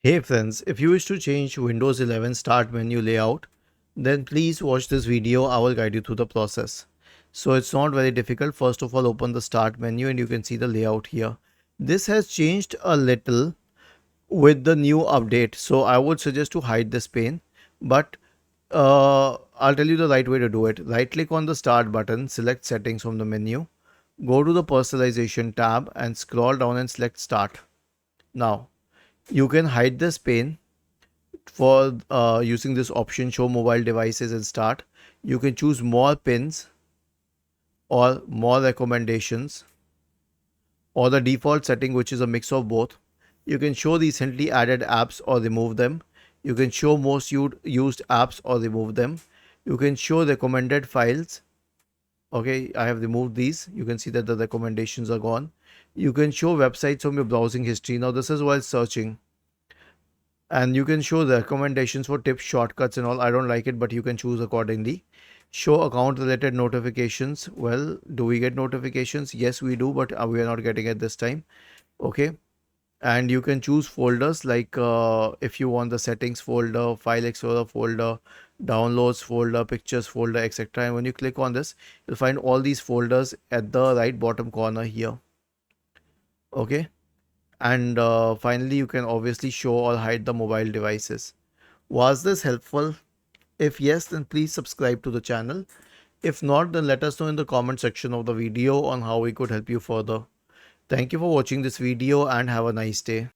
Hey friends, if you wish to change Windows 11 Start menu layout, then please watch this video. I will guide you through the process. So it's not very difficult. First of all, open the Start menu and you can see the layout here. This has changed a little with the new update. So I would suggest to hide this pane, but I'll tell you the right way to do it. Right click on the Start button, select Settings from the menu, go to the Personalization tab and scroll down and select Start. Now, you can hide this pane for using this option show mobile devices and start. You can choose more pins or more recommendations or the default setting, which is a mix of both. You can show recently added apps or remove them. You can show most used apps or remove them. You can show recommended files. Okay, I have removed these. You can see that the recommendations are gone. You can show websites from your browsing history. Now this is while searching, and you can show the recommendations for tips, shortcuts and all. I don't like it, but you can choose accordingly. Show account related notifications. Well, do we get notifications? Yes, we do, but we are not getting it this time. Okay. And you can choose folders, like if you want the settings folder, file explorer folder, downloads folder, pictures folder, etc. And when you click on this, you'll find all these folders at the right bottom corner here. Okay. And finally, you can obviously show or hide the mobile devices. Was this helpful? If yes, then please subscribe to the channel. If not, then let us know in the comment section of the video on how we could help you further. Thank you for watching this video and have a nice day.